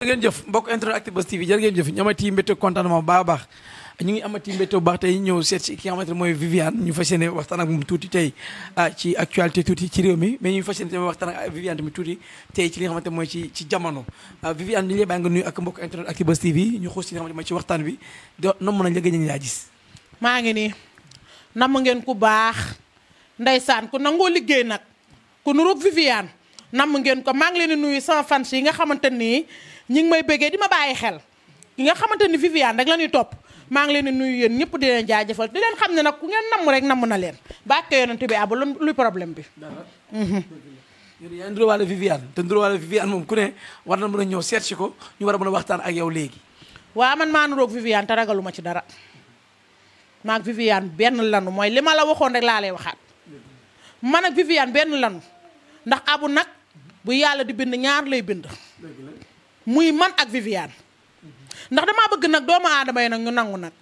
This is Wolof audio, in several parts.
ngeen jëf mbokk internet Actubuzz TV jërë ngeen jëf ñu amati mbégte contentement bu baax a baax ñu ngi amati mbégte bu baax tey ñëw seet si ki nga xamante ne mooy Viviane ñu fas yéene waxtaan ak moom tuuti tey ci actualité tuuti ci réew mi mais ñu fas yéene tamit waxtaan ak Viviane tamit tuuti tey ci li nga xamante ne mooy ci jamono Viviane ñu lay bàyyi nga nuyu ak mbokk internet Actubuzz TV ñu xuus ci li nga xamante mooy ci waxtaan bi nam nañ la gëj nañ laa gis maa ngi nii nam ngeen ku baax ndeysaan ku nangoo liggéey nag ku nuroog Viviane nam ngeen ko maa ngi leen di nuyu sama fans yi nga xamante nii ñi ngi may bëggee di ma bàyyi xel yi nga xamante ni Viviane rek la ñuy topp maa ngi leen di nuyu yéen ñëpp di leen jaajëfal di leen xam ne nag ku ngeen namm rek namm na leen bàkke yonent bi abu luy problème bi yaa ngi nduróowaale Viviane te nduróowaale Viviane moom ku ne war na mën a ñëw seet si ko ñu war a mën a waxtaan ak yow léegi waaw man maa nuroog Viviane te ragaluma ci dara maa ak Viviane benn lanu mooy li ma la waxoon rek laa lay waxaat man ak Viviane benn lanu ndax abu nag bu yàlla di bind ñaar lay bind muy man ak Viviane ndax damaa bëgg nag doomu aadama yi nag ñu nangu nag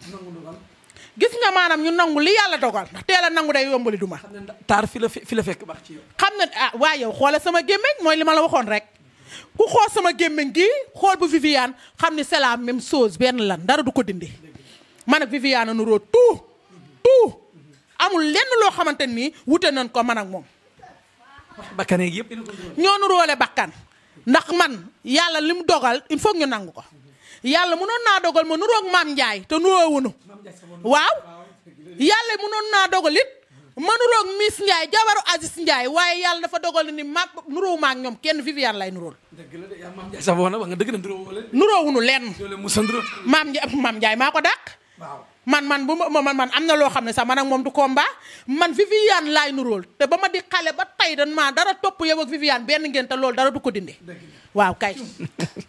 gis nga maanaam ñu nangu li yàlla dogal ndax teel a nangu day yombali duma taar fi la fekk baax ci yow xam na ah waa yow xoole sama gémmiñ mooy li ma la waxoon rek ku xool sama gémmiñ gi xool bu Viviane xam ni c'est la même chose benn lan dara du ko dindi man ak Viviane a nuroo tout amul lenn loo xamante nii wute nañ ko man ak moom bakkan yëpp ñoo nuroole bakkan ndax man yàlla li mu dogal il faut ñu nangu ko yàlla mënoon naa dogal ma nuroog maam Ndiaye te nuroowunu waaw yàlla mënoon naa dogal it ma nuroog Miss Ndiaye jabaru Aziz Ndiaye waaye yàlla dafa dogal ni ma nuróowu ma ak ñoom kenn Viviane lay nuróol nuroowunu lenn maam Ndiaye maa ko dàq man am na loo xam ne sax man ak moom du combat man Viviane laay nuróol te ba ma di xale ba tey dan maa dara topp yow ak Viviane benn ngeen te loolu dara du ko dindi waaw kay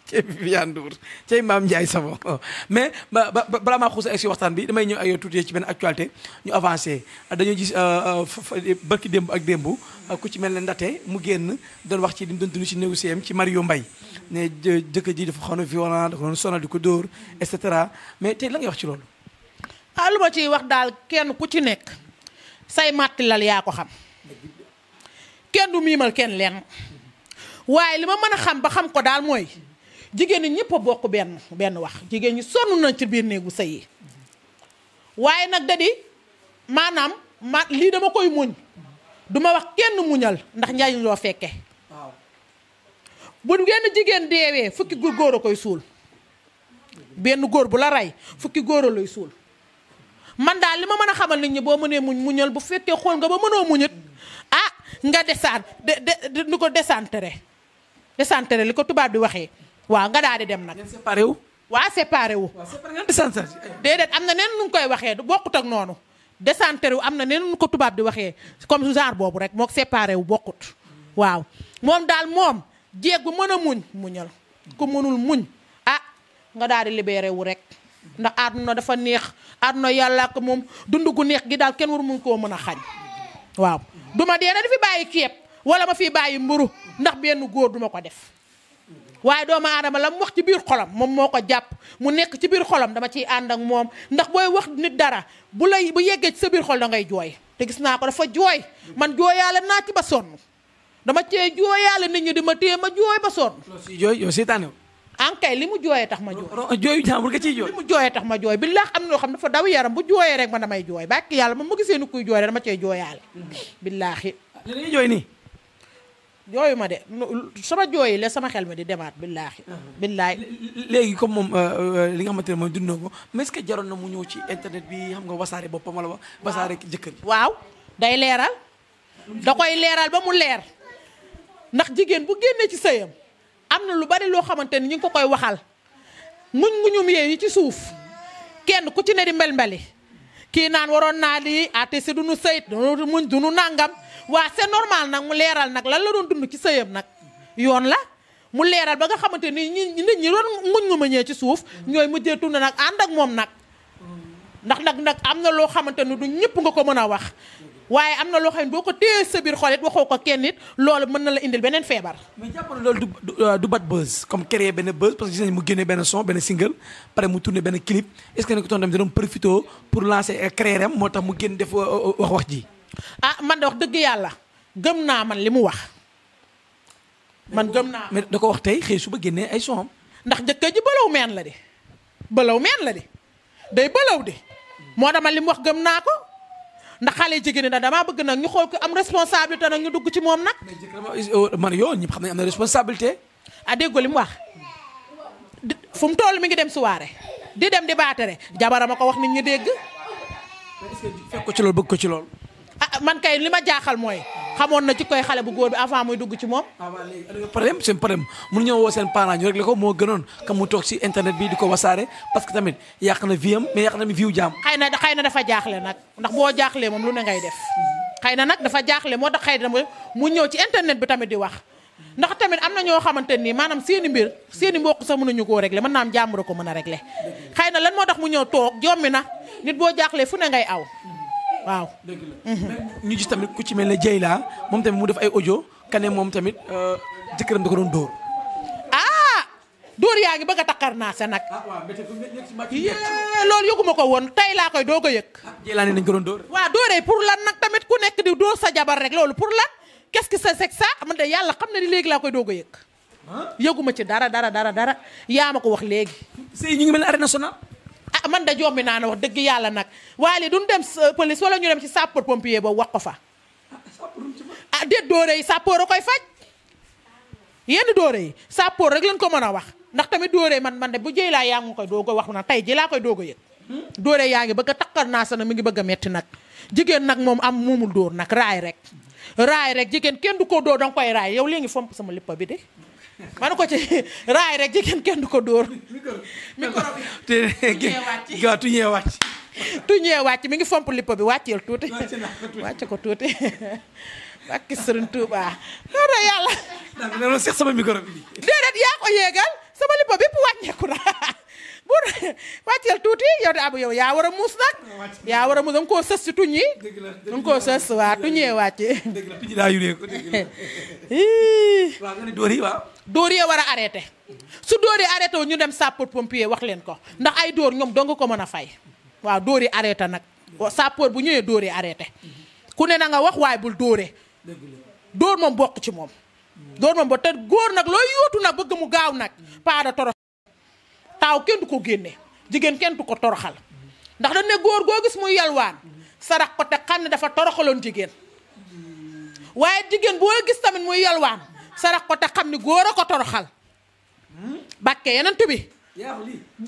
cey Viviane Ndour cey Mame Ndiaye Savon mais balaa maa xuus ak si waxtaan bi damay ñëw ak yow tuuti ci benn actualité ñu avancé dañoo gis barki démb ak démb ku ci mel ne Ndate mu génn doon wax ci li mu doon dund ci négocié am ci Mario Mbaye ne jëkkër ji dafa xaw na violent dafa doon sonal di ko dóor et cetera mais tey la ngay wax ci loolu lu ma ciy wax daal kenn ku ci nekk say màttilal yaa ko xam kenn du miimal kenn lenn waaye li ma mën a xam ba xam ko daal mooy jigéen ñi ñëpp a bokk benn wax jigéen ñi sonn nañ ci biir néegu sëy yi waaye nag da di maanaam lii dama koy muñ duma wax kenn muñal ndax njariñ loo fekke bu genn jigéen deewee fukki góor a koy suul benn góor bu la rey fukki góor a lay suul man daal li ma mën a xamal nit ñi boo mënee muñal bu fekkee xool nga ba mënoo muñit nga ni ko décentré li ko tubaab di waxee waaw nga daal di dem nag séparé wu waaw séparé wu déedéet am na neen nu koy waxee bokkut ak noonu décentré wu am na neen nu ko tubaab di waxee comme genre boobu rek moo séparé wu bokkut waaw moom daal moom jéeg bu mën a muñal ku mënul muñ nga daal di libéré wu rek ndax àdduna dafa neex àdduna yàlla ko moom dund gu neex gi daal kenn waru mun koo mën a xañ waaw duma dee na di fi bàyyi ceeb wala ma fi bàyyi mburu ndax benn góor duma ko def waaye doomu aadama la mu wax ci biir xolam moom moo ko jàpp mu nekk ci biir xolam dama ciy ànd ak moom ndax booy wax nit dara bu yeggee ci sa biir xol da ngay jooy te gis naa ko dafa jooy man jooyaale naa ci ba sonn dama cee jooyaale nit ñi di ma téye ma jooy ba sonn yow seetaane ankay li mu jooyee tax ma jooy jooyu jàmbur nga ciy jooy li mu jooyee tax ma jooy billaahi am na loo xam dafa daw yaram bu jooyee rek man damay jooy bàkki yàlla moom ma gisee ni kuy jooy rek dama cee jooyaale billaahi li ngay jooy nii jooyu ma de sama jooyi la sama xel mi di demaat billaahi léegi comme moom li nga xamante ne mooy dund na ko mais est-ce que jaroon na mu ñëw ci internet bi xam nga wasaare boppam wala wasaare jëkkër ji waaw day leeral da koy leeral ba mu leer ndax jigéen bu génnee ci sëyam am na lu bari loo xamante ni ñu ngi ko koy waxal muñum yee yi ci suuf kenn ku ci ne di mbel-mbeli kii naan waroon naa di si duñu sëyit duñu nàngam waa c'est normal nag mu leeral nag lan la doon dund ci sëyam nag yoon la mu leeral ba nga xamante ni nit ñi doon muñ ñee ci suuf ñooy mujjee tund nag ànd ak moom nag ndax nag am na loo xamante ni du ñëpp nga ko mën a wax waaye am na loo xam ne boo ko téye sa biir xol it waxoo ko kenn it loolu mën na la indil beneen feebar. mais jàpp na loolu du bad buzz comme créer benn buzz parce que gis nañu mu génne benn son benn single pare mu tourné benn clip est-ce que ne ko toon tamit da doon profité pour lancer créer am moo tax mu génn def wax ji. man de wax dëgg yàlla gëm naa man li mu wax man gëm naa. mais da ko wax tey xëy suba génnee ay son am ndax jëkkër ji bëlaw meen la de bëlaw meen la de day bëlaw de moo dama li mu wax gëm naa ko ndax xale jigéen ñi damaa bëgg nag ñu xool ko am responsabilité nag ñu dugg ci moom nag. mais jëkkër man yow ñëpp xam nañ am na responsabilité. ah déggoo li mu wax fu mu toll mi ngi dem soirée di dem di baatere jabara ma ko wax nit ñi dégg. est-ce que fekk ko ci loolu bëgg ko ci loolu. ah man kay li ma jaaxal mooy xamoon na ci koy xale bu góor bi avant muy dugg ci moom. ah waaw léegi problème seen problème mënu ñëw woo seen parents ñu réglé ko moo gënoon ka mu toog si internet bi di ko wasaare parce que tamit yàq na vie am mais yàq na vie wu jaam. xëy na dafa jaaxle nag ndax boo jaaxlee moom lu ne ngay def xëy na nag dafa jaaxle moo tax xëy na mu ñëw ci internet bi tamit di wax ndax tamit am na ñoo xamante nii maanaam seeni mbir seeni mbokk sax mënuñu koo réglé mën naa am jàmbur ko mën a réglé xëy na lan moo tax mu ñëw toog jommi na nit boo jaaxlee fu ne ngay aw waaw. dëgg la ñu gis tamit ku ci mel ne Dieyla moom tamit mu def ay audio kane moom tamit jëkkëram da ko doon dóor. dóor yaa ngi bëgg a takkar naa sa nag. loolu yëguma ko woon tey laa koy doog a yëg. Dieyla ne nañ ko doon dóor. waaw dóoree pour lan nag tamit ku nekk di dóor sa jabar rek loolu pour lan qu'est-ce que c'est ça man de yàlla xam na ni léegi laa koy doog a yëg. yëguma ci dara yaa ma ko wax léegi. sëy ñu ngi mel ne arène nationale. man da jombi naa ne wax dëgg yàlla nag waaye duñ dem police wala ñu dem ci sapeur pompier boobu wax ko fa. déet dóore yi sapeur a koy faj yenn dóore yi sapeur rek lañ ko mën a wax ndax tamit dóore man de bu jëy laa yaa ngi koy doog a wax na tey ji laa koy doog a yëg. dóore yaa ngi bëgg a takkar naa sa na mi ngi bëgg a metti nag jigéen nag moom am muumul dóor nag raay rek jigéen kenn du ko dóor danga koy raay yow léegi fomp sama lippa bi de man ko ci raay rek jigéen kenn du ko dóor. micro bi tuñee wàcc. tuñee wàcc mi ngi fomp lippa bi wàcceel tuuti. wàcc ko tuuti. bakki Sëriñ Tuuba loolu yàlla. loolu seex sama micro bi. déedéet yaa ko yéegal sama lippa bépp wàññeeku na bu wàcceel tuuti yow de abu yow yaa war a muus nag. yaa war a muus da nga koo sës si tuñ yi. da nga koo sës waa tuñee wàcc. dëgg la tuñi daa yuree ko dëgg la. waaw nga ne dóor yi waaw. dóor yee war a arrêté su dóor yi arrêté wu ñu dem sapeur pompier wax leen ko ndax ay dóor ñoom dong ko mën a fay waaw dóor yi arrêté nag sapeur bu ñëwee dóor yi arrêté ku ne na nga wax waaye bul dóoree dóor moom bokk ci moom dóor moom ba te góor nag looy yóotu nag bëgg mu gaaw nag paada torox taaw kenn du ko génne jigéen kenn du ko toroxal ndax dañ ne góor goo gis muy yalwaan sarax ko te xam ne dafa toroxaloon jigéen waaye jigéen boo gis tamit muy yalwaan sarax ko te xam ni góor a ko toroxal bàkke yeneen bi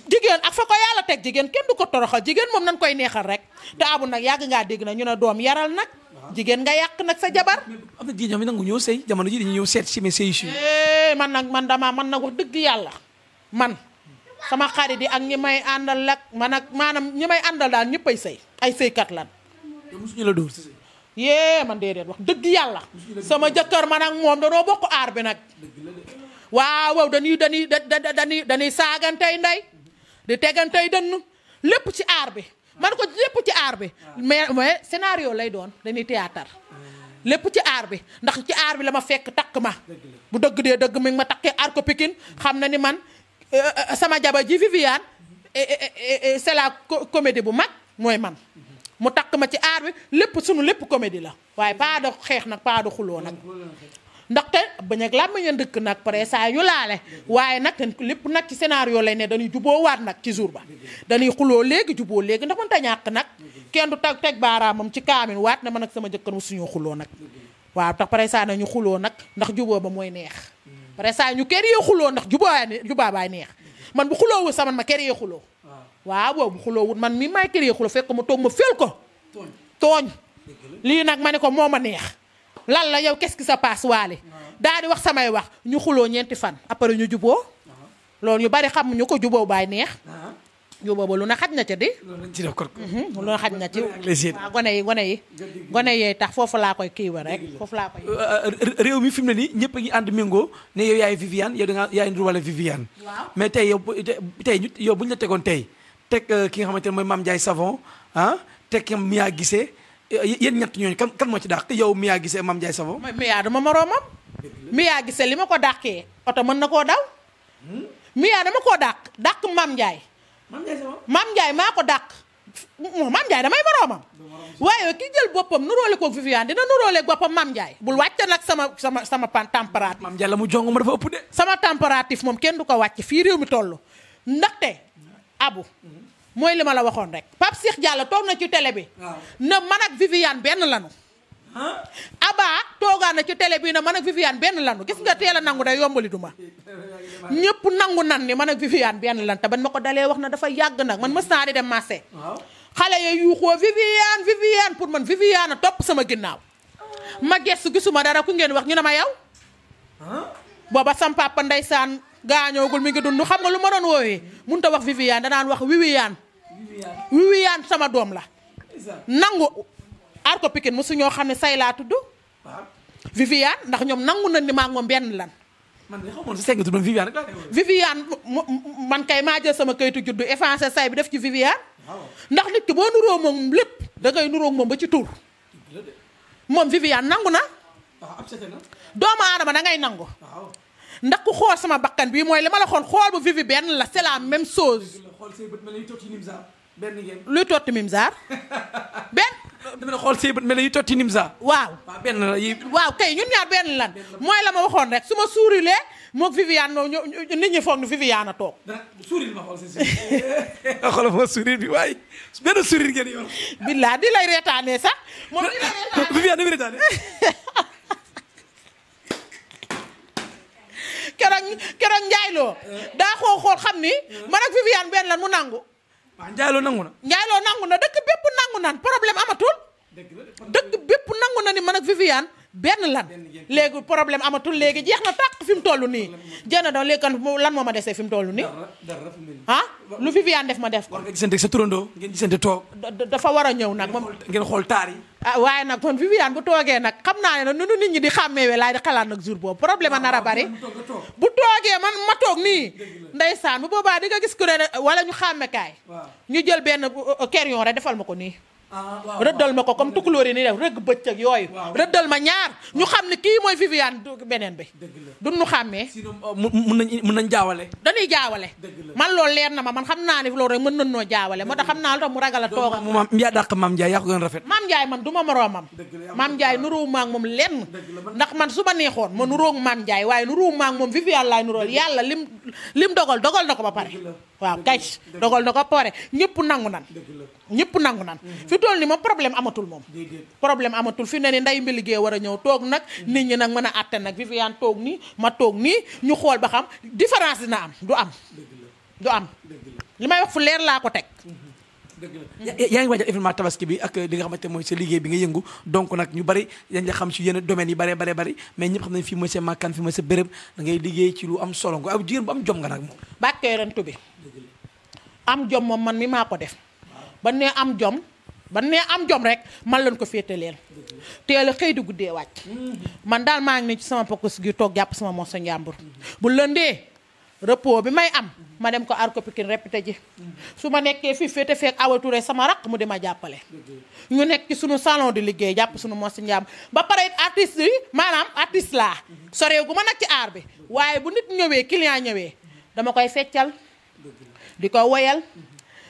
jigéen ak fa ko yàlla teg jigéen kenn du ko toroxal jigéen moom nañ koy neexal rek te abu nag yàgg ngaa dégg na ñu ne doom yaral nag jigéen nga yàq nag sa jabar. am na jigéen ñi nangu ñëw sëy jamono ji dañuy ñëw seet si mais sëy si. man nag wax dëgg yàlla man sama xarit yi ak ñi may àndal ak man ak maanaam ñi may àndal daal ñëpp ay sëy ay sëykat lan. yow mosuñu la dóor si sëy. man déedéet wax dëgg yàlla sama jëkkër man ak moom danoo bokk aar bi nag. waaw dañuy saagantey ndey di tegantey dënn lépp ci aar bi man ko lépp ci aar bi mais scénario lay doon dañuy théâtre lépp ci aar bi ndax ci aar bi la ma fekk takk ma bu dëgg dee dëgg mi ngi ma takkee aar ko Pikine xam na ni man sama jabar ji Viviane c'est la comédie bu mag mooy man mu takk ma ci aar bi lépp sunu lépp comédie la waaye pas de xeex nag pas de xuloo nag ndaxte bañ ak làmb ñu dëkk nag pare saa ñu laale waaye nag lépp nag ci scénario lay ne dañuy juboo waat nag ci jour ba dañuy xuloo léegi juboo léegi ndax mënta ñàkk nag kenn du teg baaraamam ci kaamin waat ne man ak sama jëkkër mu suñu xuloo nag waaw tax pare saa nañu xuloo nag ndax juboo ba mooy neex pare saa ñu kër yee xuloo ndax jubaa baay neex man bu xuloo wut sama ma kër yee xuloo waaw boobu bu xuloo wut man mi maay kër yee xuloo fekk ma toog ma fél ko tooñ lii nag ma ne ko moo ma neex lan la yow qu'est-ce qui se passe waale daal di wax samay wax ñu xuloo ñeenti fan après ñu juboo loolu ñu bari xam ñu ko juboo baay neex juboo ba lu na xaj na ca di lu na xaj na ci waaw gone yi tax foofu laa koy kiiwa rek foofu laa koy réew mi fi mu ne nii ñëpp a ngi ànd méngoo ne yow yaay Viviane yow da nga yaay ndur wala Viviane mais tey yow bu ñu la tegoon tey teg ki nga xamante ne mooy Mame Ndiaye Savon teg Mia Guissé yéen ñett ñooñu kan moo ci dàq yow Mia Guissé Mame Ndiaye Savon. Mia dama moroomam. Mia Guissé li ma ko dàqee oto mën na koo daw. Mia dama koo dàq Mame Ndiaye. Mame Ndiaye Savon. Mame Ndiaye maa ko dàq Mame Ndiaye damay moroomam waaye ki jël boppam nuróole koog Viviane dina nuróole boppam Mame Ndiaye bul wàcc nag sama température. Mame Ndiaye la mu jong ma dafa ëpp de. sama température moom kenn du ko wàcc fii réew mi toll ndaxte abu mooy li ma la waxoon rek Pape Cheikh Diallo toog na ci télé bi. na man ak Viviane benn lanu. Aba toogaan na ci télé bi na man ak Viviane benn lanu gis nga teel a nangu day yombali duma ñëpp nangu nan ni man ak Viviane benn lan te ban ma ko dalee wax na dafa yàgg nag man mës naa di dem marché xale ya yuuxoo Viviane pour man Viviane a topp sama ginnaaw ma gestu gisuma dara ku ngeen wax ñu ne ma yow booba sam papa ndeysaan gaañoogul mi ngi dund xam nga lu ma doon woowee mënut a wax Viviane danaan wax Viviane sama doom la nangu aar ko Pikine mosu ñoo xam ne say laa tudd Viviane ndax ñoom nangu na ni maa ngi moom benn lan man de xamoon sa seng tuddoon Viviane rek Viviane man kay maa jël sama kayitu juddu effacé say bi def ci Viviane ndax nit ki boo nuróo moom lépp da ngay nuróo moom ba ci tur moom Viviane nangu na doomu aadama da ngay nangu ndax ku xool sama bakkan bi mooy li ma la xool xool bu Vivi benn la c'est la même chose luy totti Mimzar benn dama ne xool say bët mel ne yu totti Nimza. waaw benn la yi. waaw kay ñun ñaar benn lan mooy la ma waxoon rek su ma suurilee moog Viviane nit ñi foog ni Viviane a toog. suuril ma xool si xoolal ma suuril bi waaye benn suuril ngeen yor. billaa di lay reetaanee sax moom di lay reetaanee. Viviane ni mu reetaanee. keroog Ndiaye Lo daa xool xam ni man ak Viviane benn lan mu nangu. waaw Ndiaye Lo nangu na. Ndiaye Lo nangu na dëkk bépp nangu naan problème amatul. dëkk bépp nangu na ni man ak Viviane benn lan. léegi problème amatul léegi jeex na tàq fi mu toll nii. jënd doon léegi kan lan moo ma desee fi mu toll nii. ah lu Viviane def ma def ko. war nga gisante sa turandoo ngeen gisante toog. dafa war a ñëw nag moom. ngeen xool taar yi. ah waaye nag kon Viviane bu toogee nag xam naa ne nag nu nit ñi di xàmmeewee laay di xalaat nag jour boobu problème a nar a bari. bu toogee man ma toog nii. ndeysaan bu boobaa di nga gis ku ne wala ñu xàmmekaay. ñu jël benn crayon rek defal ma ko nii. rëddal ma ko comme tukulóor yi ni def rëgg bëccëg yooyu. rëddal ma ñaar ñu xam ne kii mooy Viviane beneen bi. du ñu xàmmee. sinon mun nañ jaawale. dañuy jaawale. man loolu leer na ma man xam naa ne loolu rek mën nañ noo jaawale moo tax xam naa lu tax mu ragal a toog. moom yaa dàq Mame Ndiaye yaa ko gën rafet. Mame Ndiaye man du ma moroomam. Mame Ndiaye nuróowu ma ak moom lenn. ndax man su ma neexoon ma nuróowu Mame Ndiaye waaye nuróowu ma ak moom Viviane laay nuróol yàlla lim dogal na ko ba pare. waaw kay dogal na ko pare ñëpp nangu nan fi toll ni moom problème amatul moom problème amatul fi ne ni nday mbi liggéey war a ñëw toog nag nit ñi nag mën a àtte nag Viviane toog nii ma toog nii ñu xool ba xam différence dina am du am li may wax fu leer laa ko teg yaa ngi waajal événement tabaski bi ak li nga xamante mooy sa liggéey bi nga yëngu donc nag ñu bari dañ la xam ci yenn domaines yi bari mais ñëpp xam nañ fii mooy sa makkaan fii mooy sa béréb da ngay liggéey ci lu am solo nga jigéen bu am jom nga nag moom bàkkee rentu bi am jom moom man mi maa ko def ba nee am jom rek man lañ ko féetaleel teel a xëy di guddee wàcc man daal maa ngi ne ci sama pokkus gi toog jàpp sama mos sa njàmbur bu lëndee repos bi may am ma dem ko aar ko Pikine répété ji su ma nekkee fii féete fekk Awa Touré sama raq mu di ma jàppale ñu nekk ci suñu salon di liggéey jàpp suñu mos sa njàmbur ba pare artiste yi maanaam artiste laa soree gu ma nag ci aar bi waaye bu nit ñëwee client ñëwee dama koy feccal di ko woyal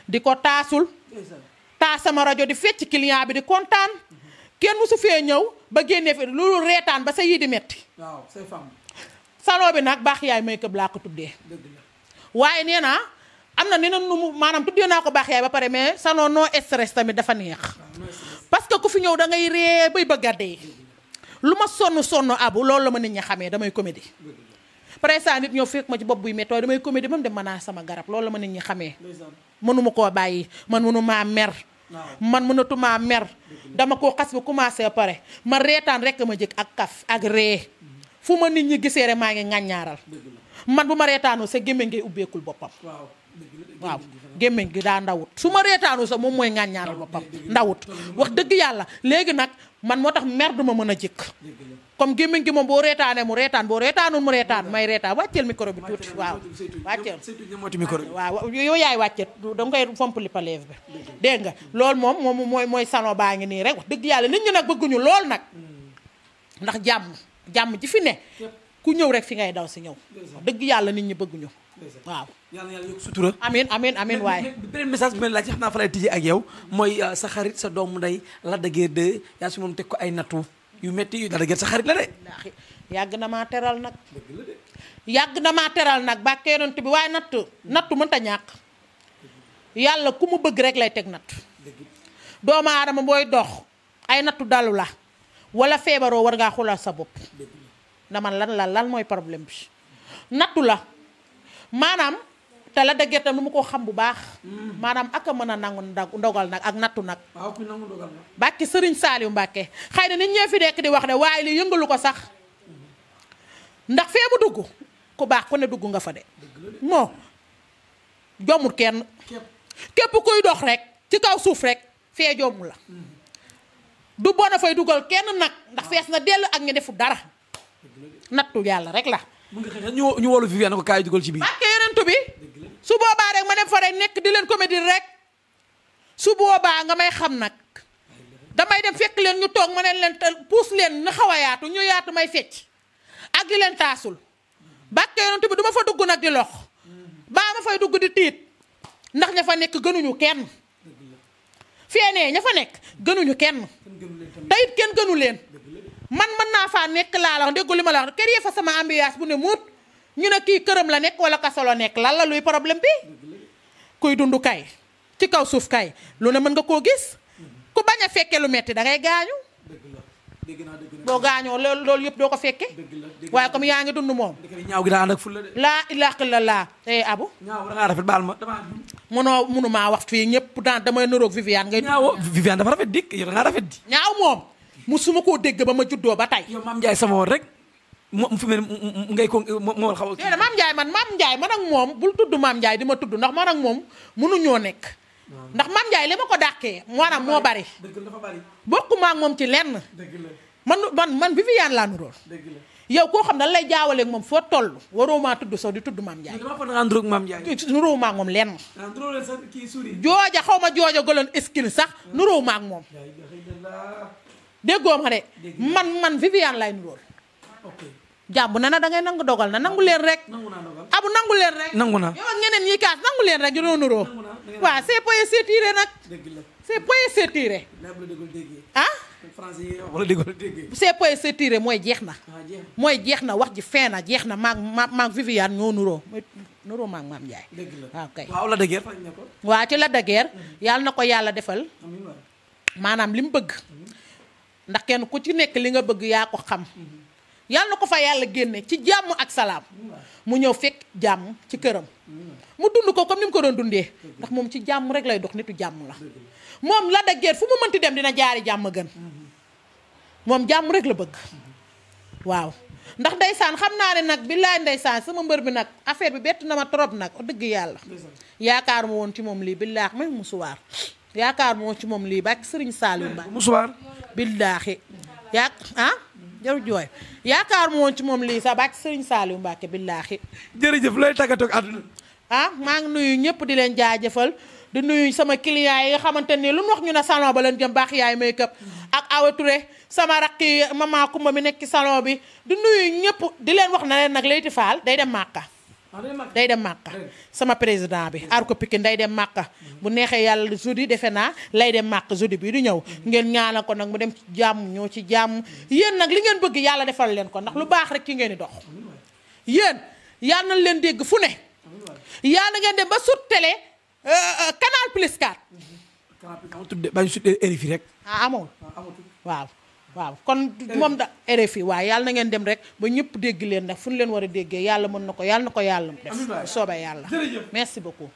di ko taasul taas sama rajo di fecc client bi di kontaan kenn musu fee ñëw ba génnee fi loolu reetaan ba sa yii di metti waaw say femme salon bi nag baax yaay may këb laa ko tuddee waaye nee naa am na neneen nu mu maanaam tuddee naa ko baax yaay ba pare mais salon no stress tamit dafa neex parce que ku fi ñëw da ngay ree bay bëgg a dee lu ma sonn abu loolu la ma nit ñi xamee damay comédie presque nit ñëw fekk ma ci bopp buy méttoo damay comédie ba mu dem ma naa sama garab loolu la ma nit ñi xamee mënuma koo bàyyi man mënumaa mer man mënatumaa mer dama koo xas ba commencé ba pare ma reetaan rek ma jëkk ak kaf ak ree fu ma nit ñi gisee rek maa ngi ŋàññaaral man bu ma reetaanoo sa gémmiñ ngay ubbeekul boppam waaw gémmiñ gi daa ndawut su ma reetaanoo sa moom mooy ŋàññaaral boppam ndawut wax dëgg yàlla léegi nag man moo tax mer duma mën a jëkk comme gémmiñ gi moom boo reetaanee mu reetaan boo reetaanul mu reetaan may reetaan wàcceel micro bi tuuti waaw wàcceel waaw yow yaay wàcce danga koy fomp li palève bi dégg nga loolu moom mooy salon baa ngi nii rek wax dëgg yàlla nit ñi nag bëgguñu lool nag ndax jàmm ji fi ne ku ñëw rek fi ngay daw si ñëw dëgg yàlla nit ñi bëgguñu waaw. yàlla yàlla yokk sutura. amiin waaye. beneen message bi ma laaj xam naa fa lay tijji ak yow mooy sa xarit sa doomu ndey Lac de Guiers 2 yaa si moom teg ko ay nattu yu metti yu Lac de Guiers sa xarit la de. yàgg na maa teral nag. yàgg na maa teral nag ba yonent bi waaye nattu mënta ñàkk. yàlla ku mu bëgg rek lay teg natt. doomu aadama booy dox ay nattu dalu la wala feebaroo war ngaa xoolal sa bopp. na man lan mooy problème bi. nattu la maanaam te Lac de Guiers tam nu mu ko xam bu baax. maanaam ak a mën a nangu ndogal nag ak nattu nag. waaw ku nangu ndogal nag. Bàkki Sëriñ Saaliw Mbàkke xëy na nit ñee fi nekk di wax de waaye li yëngalu ko sax ndax fee mu dugg ku baax ku ne dugg nga fa de. moo jommul kenn. képp kuy dox rek ci kaw suuf rek fee jommu la. du bon a fay dugal kenn nag ndax fees na dell ak ñu defu dara. nattu yàlla rek la. mu ngi xëy ñu wolu Viviane ko kaay dugal ci biir. ak yenentu bi su boobaa rek ma dem fa rek nekk di leen comédie rek su boobaa nga may xam nag damay dem fekk leen ñu toog ma ne leen puus leen na xaw a yaatu ñu yaatu may fecc ak di leen taasul bàkke yenentu bi du ma fa dugg nag di lox baa ma fay dugg di tiit ndax ña fa nekk gënuñu kenn feenee ña fa nekk gënuñu kenn te it kenn gënu leen man mën naa faa nekk laa la wax déggu li ma la wax kër yee fa sama ambiance bu ne muut ñu ne kii këram la nekk wala kaso la nekk lan la luy problème bi kuy dund kay ci kaw suuf kay lu ne mën nga koo gis ku bañ a fekke lu metti da ngay gaañu boo gaañoo loolu yëpp doo ko fekke waaye comme yaa ngi dund moom ñaaw gi daa ànd ak fulla de. laa ilaaha illallaah abu ñaaw da ngaa rafet baal ma dama. mënu maa wax fii ñëpp daan damay niroog Viviane ngay. ñaaw Viviane dafa rafet dikk yow da ngaa rafet di. ñaaw moom musuma koo dégg ba ma juddoo ba tey. yow Mame Ndiaye sama woon rek mu fi mel ngay ko moo xaw a. déedéet Mame Ndiaye man ak moom bul tudd Mame Ndiaye di ma tudd ndax man ak moom mënuñoo nekk. ndax Mame Ndiaye li ma ko dàqee maanaam moo bari. dëgg la dafa bari. bokkuma ak moom ci lenn. dëgg la man Viviane laa nuróol. dëgg la yow koo xam ne lay jaawaleeg moom foo toll waroo maa tudd sax di tudd Mame Ndiaye. dama fa nga ànd ak Mame Ndiaye. nuróo maa ak moom lenn. nuróo leen sax kii suuri. jooja xaw ma jooja gëloon eskil sax nuróo maa ak moom. déggoo ma de man Viviane lay nuróol. ok jàmbu na da ngay nangu dogal na nangu leen rek. nangu naa dogal. abu nangu leen rek. nangu naa. yow ak ñeneen ñi kaas nangu leen rek ñu nuroo. waaw c'est pas s'étirer nag. dëgg la c'est pas s'étirer. ah. français yi wala déggoo déggee. c'est pas s'étirer mooy jeex na. mooy jeex na wax ji fee na jeex na maag Viviane ñoo nuroo mooy nuroo maag Mame Ndiaye. dëgg la waaw kay. waaw Lac de Guiers fañ ne ko. waa ci Lac de Guiers yàlla na ko yàlla defal. maanaam li mu bëgg. ndax kenn ku ci nekk li nga bëgg yaa ko xam. yàlla na ko fa yàlla génne ci jàmm ak salaam. mu ñëw fekk jàmm ci këram. mu dund ko comme ni mu ko doon dundee. ndax moom ci jàmm rek lay dox nitu jàmm la. moom Lac de Guiers fu mu mënti dem dina jaari jàmm gën. moom jàmm rek la bëgg. waaw ndax ndeysaan xam naa ne nag billaay ndeysaan sama mbër bi nag affaire bi bett na ma trop nag dëgg yàlla. yaakaar ma woon ci moom lii billaahi même musuwaar. yaakaar ma woon ci moom lii bàkk Sëriñ Saaliw Mbàkke musuwaar. billaahi jaru jooy yaakaar ma woon ci moom lii sax bàkk Sëriñ Saaliw Mbàkke billaahi. jërëjëf looy tàggatoo ak àdduna. maa ngi nuyu ñëpp di leen jaajëfal di nuyu sama clients yi nga xamante ni lu mu wax ñu ne salon ba leen jëm baax yaay make-up ak Awa Touré sama rakki mama Kumba mi nekk ci salon bi di nuyu ñëpp di leen wax na leen nag Leyti Fall day dem Màkka. day dem Màkka sama président bi aar ko Pikine day dem Màkka bu neexee yàlla jeudi defe naa lay dem Màkka jeudi bi di ñëw ngeen ñaanal ko nag mu dem ci jàmm ñëw ci jàmm yéen nag li ngeen bëgg yàlla defal leen ko ndax lu baax rek ci ngeen di dox yéen yàlla nañ leen dégg fu ne yàlla ngeen dem ba sur télé Canal Plus 4. bañ su RFI rek. amul waaw kon moom da RFI waaw yàlla na ngeen dem rek ba ñëpp dégg leen ndax fu ñu leen war a déggee yàlla mën na ko yàlla na ko yàlla def soobee yàlla merci beaucoup